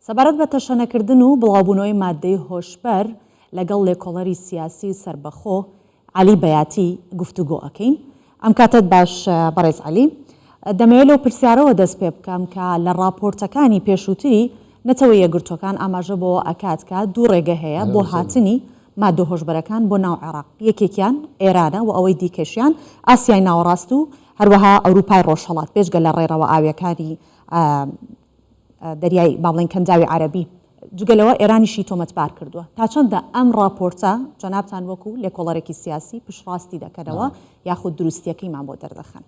سەبارەت بە تەشەنەکردن و بڵاوبوونەوەی مادەی هۆشبەر لەگەڵ لێکۆڵەری سیاسی سربەخۆ علی بەیاتی گفتوگۆ ئەکەین. ئەم کاتت باش بەڕێز علی، دەمەوێت لەو پرسیارەوە دەست پێ بکەم کە لە راپۆرتەکانی پێشووتری نەتەوەی یەکگرتوەکان ئاماژە بۆ ئەکات کە دوو ڕێگە هەیە بۆ هاتنی مادە هۆشبەرەکان بۆ ناو عێراق. یەکێکیان ئێرانە و ئەوەی دیکەشیان ئاسیای ناوەڕاست و هەروەها ئەوروپای ڕۆژهەڵات پێشگە لە ڕێڕەوە ئاویەکانی دەریای باڵێن کەنجاوی عەرەبی. جگەلەوە ئێرانیشی تۆمەتبار کردووە. تا چەندە ئەم راپۆرتە جەنابتان وەکو لێکۆڵەرێکی سیاسی پشتڕاستی دەکەنەوە یاخود دروستیەکەیمان بۆ دەردەخەن؟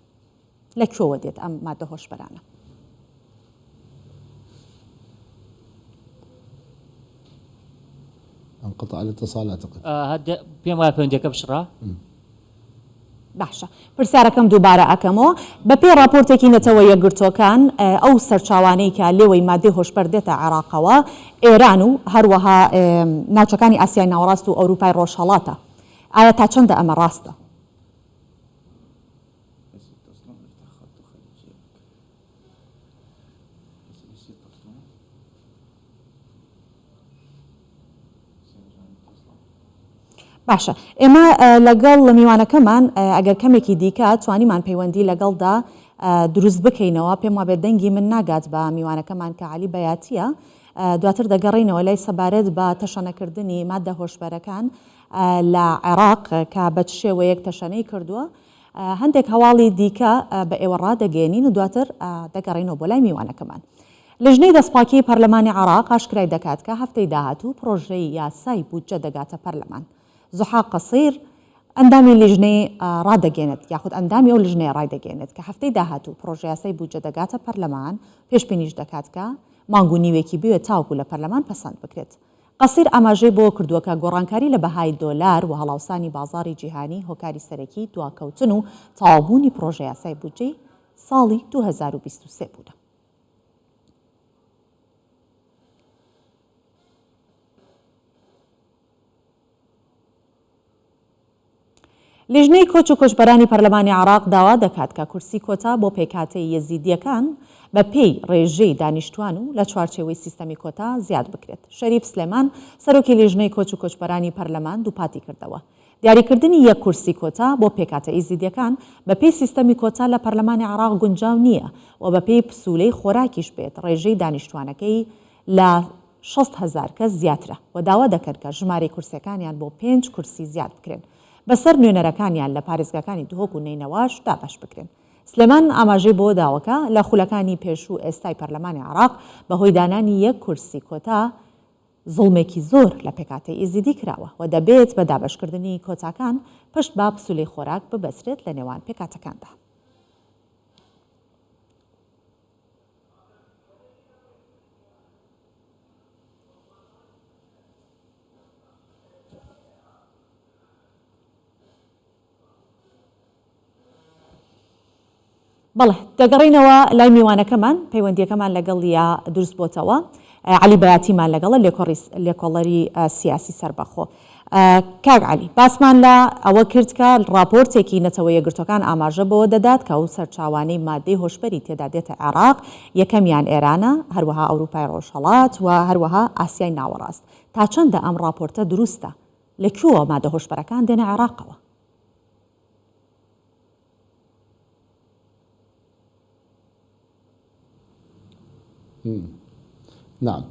لەکوێوە دێت ئەم مادە هۆشبەرانە؟ انقطع الاتصال اعتقد. هذا بما فهمتك بشرا. باشە، پرسیارەکەم دووبارە ئەکەمەوە. بەپێی راپۆرتێکی نەتەوە یەکگرتوەکان ئەو سەرچاوانەی کە لێوەی مادەی هۆشبەر دێتە عێراقەوە ئێران و هەروەها ناوچەکانی ئاسیای ناوەڕاست و ئەوروپای ڕۆژهەڵاتە. ئایا تا چەندە ئەمە ڕاستە؟ باشە، ئێمە لەگەڵ لە میوانەکەمان ئەگەر کەمێکی دیکە توانیمان پەیوەندی لەگەڵدا دروست بکەینەوە. پێم وابێ دەنگی من ناگات بە میوانەکەمان کە علی بەیاتیە. دواتر دەگەڕینەوە لای سەبارەت بە تەشەنەکردنی مادە هۆشبەرەکان لە عێراق کە بە چ شێوەیەک تەشەنەی کردووە. هەندێک هەواڵی دیکە بە ئێوە ڕادەگەێنین و دواتر دەگەڕینەوە بۆ لای میوانەکەمان. لەژنەی دەستپاکی پەرلەمانی عێراق ئاشکرای دەکات کە هەفتەی داهاتوو پرۆژەی یاسای بودجە دەگاتە پەرلەمان. زوحا قەسیر ئەندامی لیژنەی ڕادەگەێنێت یاخود ئەندامی ئەو لیژنەیە ڕایدەگەێنێت کە هەفتەی داهاتوو پرۆژە یاسای بودجە دەگاتە پەرلەمان. پێشبینیش دەکات کە مانگ و نیوێکی بوێت تاوکو لە پەرلەمان پەسەند بکرێت. قەسیر ئاماژەی بۆ کردووە کە گۆڕانکاری لە بەهای دۆلار و هەڵاوسانی بازاری جیهانی هۆکاری سەرەکی دواکەوتن و تەواوبوونی پرۆژە یاسای بودجەی ساڵی 2023 بووە. لیژنەی کۆچ و کۆچبەرانی پەرلەمانی عێراق داوا دەکات کە کورسی کۆتا بۆ پێکهاتەی یەزیدیەکان بە پێی ڕێژەی دانیشتوان و لە چوارچێوەی سیستەمی کۆتا زیاد بکرێت. شەریف سلێمان سەرۆکی لیژنەی کۆچ و کۆچبەرانی پەرلەمان دووپاتی کردەوە. دیاریکردنی یەک کورسی کۆتا بۆ پێکهاتە یەزیدیەکان بە پێی سیستەمی کۆتا لە پەرلەمانی عێراق گونجاو نییە و بە پێی پسوولەی خۆراکیش بێت ڕێژەی دانیشتوانەکەی لە 6,000 کەس زیاترە و داوا دەکرد کە ژمارەی کورسەکانیان بۆ 5 کورسی زیاد بکرێن. بەسەر نوێنەرەکانیان لە پارێزگاکانی دهۆک و نینەواش دابش بکرێن. سلێمان ئاماژەی بۆ داوەکە لە خولەکانی پێشوو ئێستای پەرلەمانی عێراق بەهۆی دانانی یەک کورسی کۆتا زوڵمێکی زۆر لە پێکهاتەی ئیزیدی کراوە و دەبێت بە دابشکردنی کۆتاکان پشت با پسوولەی خۆراک ببەسرێت لە نێوان پێکهاتەکاندا. بەڵێ دەگەڕینەوە لای میوانەکەمان پەیوەندیەکەمان لەگەڵ یا دروست بۆتەوە. علی بەیاتیمان لەگەڵە لێکۆڵەری سیاسی سربەخۆ. کاک علی، باسمان لە ئەوە کرد کە راپۆرتێکی نەتەوە یەکگرتوەکان ئاماژە بۆ دەدات کە ئەو سەرچاوانەی مادەی هۆشبەری تێدا دێتە عێراق یەکەمیان ئێرانە، هەروەها ئەوروپای ڕۆژهەڵات و هەروەها ئاسیای ناوەڕاست. تا چەندە ئەم راپۆرتە دروستە؟ لەکوێوە مادە هۆشبەرەکان دێنە عێراقەوە؟ نعم.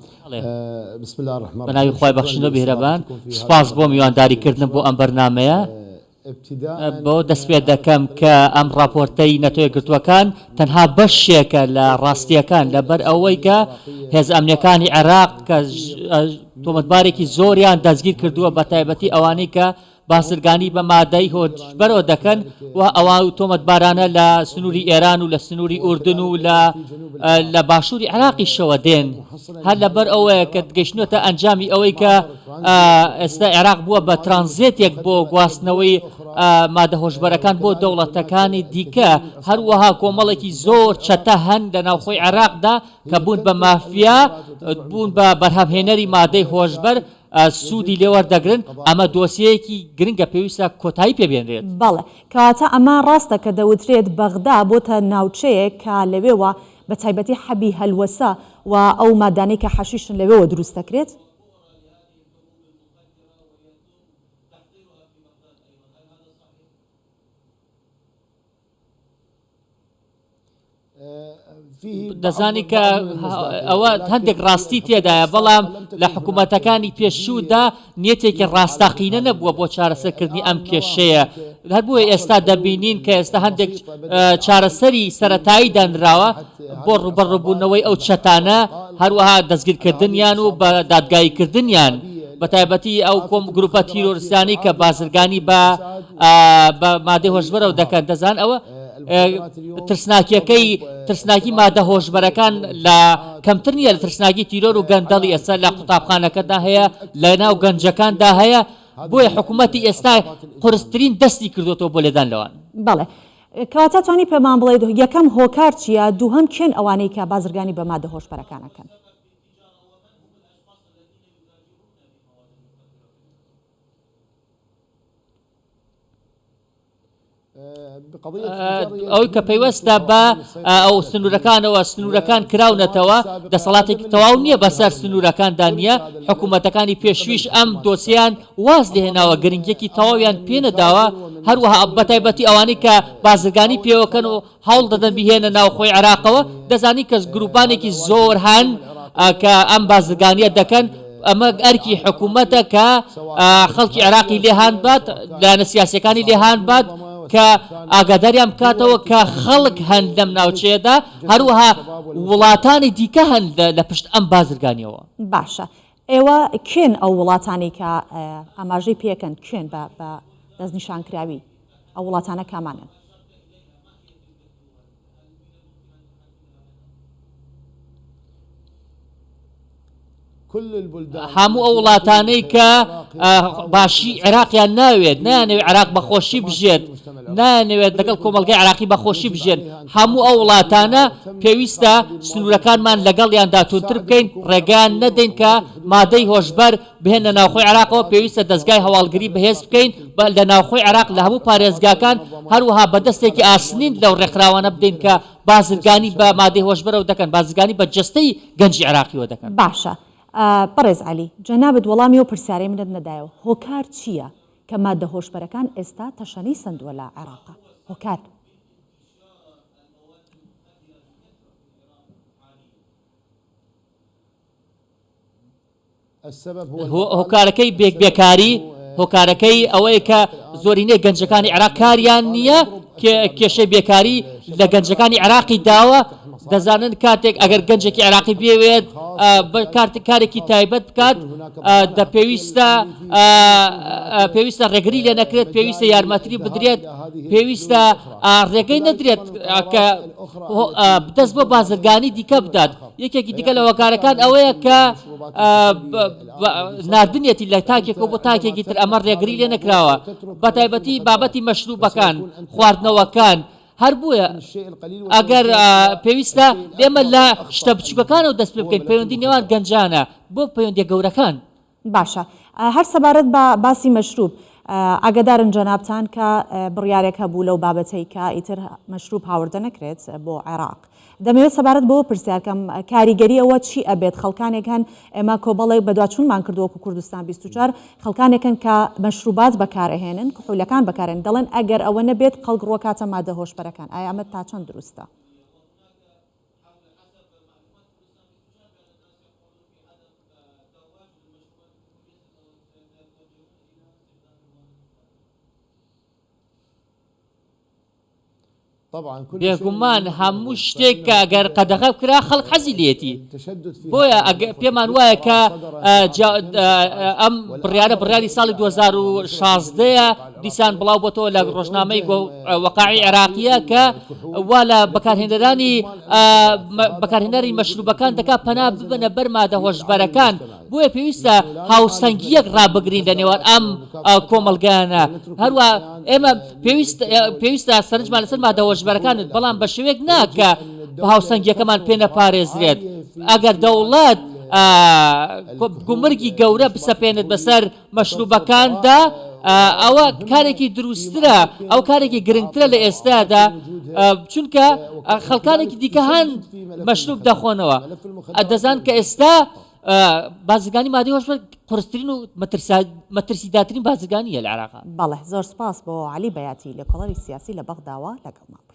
بسم الله الرحمن الرحيم. بناوی خوای بەخشندە بهێرەبان، سوپاس بۆ میوانداریکردن بۆ ئەم بەرنامەیە. بۆ دەست پێ دەکەم کە ئەم راپۆرتەی نەتەوە یەکگرتووەکان تەنها بەشێکە لە ڕاستیەکان لەبەر ئەوەی کە هێز ئەمنیەکانی عێراق کە تۆمەتبارێکی زۆریان دەستگیر کردووە بە تایبەتی ئەوانەی کە باسرگانی بە مادەی هۆشبەرەوە دەکەن و ئەوان تۆمەتبارانە لە سنووری ئێران و لە سنووری ئوردن و لە باشووری عێراقیشەوە دێن. هەر لەبەر ئەوەیە کە گەشتنەوەتە ئەنجامی ئەوەی کە ئێستا عێراق بووە بە ترانزیتێک بۆ گواستنەوەی مادە هۆشبەرەکان بۆ دەوڵەتەکانی دیکە. هەروەها کۆمەڵێکی زۆر چەتە هەن لە ناوخۆی عێراقدا کە بوون بە مافیا، بوون بە بەرهەمهێنەری مادەی هۆشبەر، سوودی لێوەردەگرن. ئەمە دۆسیەیەکی گرنگە پێویستە کۆتایی پێبێنرێت. بەڵێ کەواتە ئەمە ڕاستە کە دەوترێت بەغدا بۆتە ناوچەیەک کە لەوێوە بە تایبەتی حەبی هەلوەسە و ئەو مادانەی کە حەشیشن لەوێەوە دروست دەکرێت؟ دەزانی کە ئەوە هەندێک ڕاستی تێدایە بەڵام لە حکوومەتەکانی پێشوودا نیەتێکی ڕاستەقینە نەبووە بۆ چارەسەرکردنی ئەم کێشەیە هەر بۆیە ئێستا دەبینین کە ئێستا هەندێک چارەسەری سەرەتایی دانراوە بۆ ڕوبەڕووبوونەوەی ئەو چەتانە هەروەها دەستگیرکردنیان و بە دادگاییکردنیان بە تایبەتی ئەو گروپە تیرۆریستانی کە بازرگانی بە مادەی هۆشبەرەوە دەکەن دەزان ئەوە ترسناکی مادە هۆشبەرەکان لە کەمتر نیە لە ترسناکی تیرۆر و گەندەڵی ئێستا لە قوتابخانەکەدا هەیە لە ناو گەنجەکاندا هەیە بۆیە حکوومەتی ئێستا قورسترین دەستی کردوەوە بۆ لێدانەوەن. بەڵێ کەواتە توانی پێمان بڵێ یەکەم هۆکار چییە دووهەم کێن ئەوانەی کە بازرگانی بە مادە هۆشبەرەکانەکەن؟ ئەوەی کە پەیوەستە بە ئەو سنوورەکانەوە سنوورەکان کراونەتەوە دەسەڵاتێکی تەواو نییە بەسەر سنوورەکاندا نیە حکوومەتەکانی پێشویش ئەم دۆسییان واز لێهێناوە گرنگێکی تەواویان پێنەداوە هەروەها بەتایبەتی ئەوانەی کە بازرگانی پێوەکەن و هەوڵ دەدەن بهێنە ناوخۆی عێراقەوە دەزانی کە گروپانێکی زۆر هەن کە ئەم بازرگانیە دەکەن ئەمە ئەرکی حکوومەتە کە خەڵکی عێراقی لێهان بات لایەنە سیاسیەکانی لێهان بات کە ئاگاداریان بکاتەوە کە خەڵک هەن لەم ناوچەیەدا هەروەها وڵاتانی دیکە هەن لە پشت ئەم بازرگانیەوە. باشە ئێوە کێن ئەو وڵاتانی کە ئاماژەی پێکەن کێن بە دەستنیشانکراوی ئەو وڵاتانە کامانن؟ هەموو ئەو وڵاتانەی کە باشی عێراقیان ناوێت نانەوێت عێراق بەخۆشی بژێت نانەوێت لەگەڵ کۆمەلگای عێراقی بەخۆشی بژێن هەموو ئەو وڵاتانە پێویستە سنوورەکانمان لەگەڵیاندا تونتر بکەین ڕێگان نەدەین کە مادەی هۆشبەر بهێنە ناوخۆی عێراقەوە پێویستە دەستگای هەواڵگری بەهێز بکەین لە ناوخۆی عێراق لە هەموو پارێزگاکان هەروەها بەدەستێکی ئاسنین لەو ڕێکخراوانە بدەین کە بازرگانی بە مادەی هۆشبەرەوە دەکەن بازرگانی بە جستەی گەنجی عێراقیەوە دەکەن. باشە بەڕێز عەلی جەنابەت وەڵامی و پرسیارەی منت نەدایەوە هۆکار چییە کە مادە هۆشبەرەکان ئێستا تەشەنەی سندووە لە عێراق هۆکار؟ هۆکارەکەی بێکاری هۆکارەکەی ئەوەیە کە زۆرینەی گەنجەکانی عێراق کاریان نییە کێشەی بێکاری لە گەنجەکانی عێراقی داوە دەزانن کاتێک ئەگەر گەنجێکی عێراقی بێوێت کارێکی تایبەت بکات پێویستە ڕێگری لێ نەکرێت پێویستە یارمەتیی بدرێت پێویستە ڕێگەی نەدرێت کە دەست بۆ بازرگانی دیکە بدات یەکێکی دیکە لە هۆکارەکان ئەوەیە کە ناردنیەتی لە تاکێکەوە بۆ تاکێکی تر ئەمە ڕێگری لێ نەکراوە بەتایبەتی بابەتی مەشروبەکان خواردنەوەکان هەر بووە ئەگەر پێویستە لێمە لە شتە بچووکەکانەوە دەست پێ بکەین پەیوەندی نێوان گەنجانە بۆ پەیوەندیە گەورەکان. باشە هەر سەبارەت بە باسی مەشروب ئاگادارن جەنابتان کە بڕیارێک هەبوو لەو بابەتەی کە ئیتر مەشروب هاوردە نەکرێت بۆ عێراق دەمەوێت سەبارەت بۆ پرسیارکەم کاریگەری ئەوە چی ئەبێت خەڵکانێک هەن ئێمە کۆبەڵێک بەدواچوونمان کردووەکو کوردستان 24 خەڵکانێکن کە مەشروبات بەکارهێنن کحولەکان بەکارن دەڵێن ئەگەر ئەوە نەبێت خەڵک ڕۆکاتە مادە هۆشبەرەکان ئایا ئەمە تا چەند دروستە؟ بێگومان هەموو شتێک کە ئەگەر قەدەغە بکرا خەڵک حەزی لێتی بۆیە پێمان وایە کە ئەم بڕیاری ساڵی 2016 دیسان بڵاو بۆتەوە لە ڕۆژنامەی وەقاعی عێراقیە کە وا لە بەکارهێنەری مەشروبەکان دەکات پەنا ببنە بەر مادە هۆشبەرەکان بۆیە پێویستە هاوسەنگیەک ڕابگرین لە نێوان ئەم کۆمەلگانە هەروە ئێمە پێویستە سەرنجمان لەسەر مادە هۆشبەرەکانت بەڵام بە شێوەیەک ناکە هاوسەنگیەکەمان پێ نەپارێزرێت ئەگەر دەوڵەت گومرگی گەورە بسەپێنێت بەسەر مەشروبەکاندا ئەوە کارێکی دروسترە ئەو کارێکی گرنگترە لە ئێستادا چونکە خەڵکانێکی دیکە هەن مەشروب دەخۆنەوە دەزان کە ئێستا بازرگانی مادەی هۆش قورسترین و مەترسیداترین بازرگانیە لە عێراقا. بەڵێ زۆر سپاس بۆ عەلی بەیاتی لە کۆڵەری سیاسی لە بەغداوە لەگەڵمان.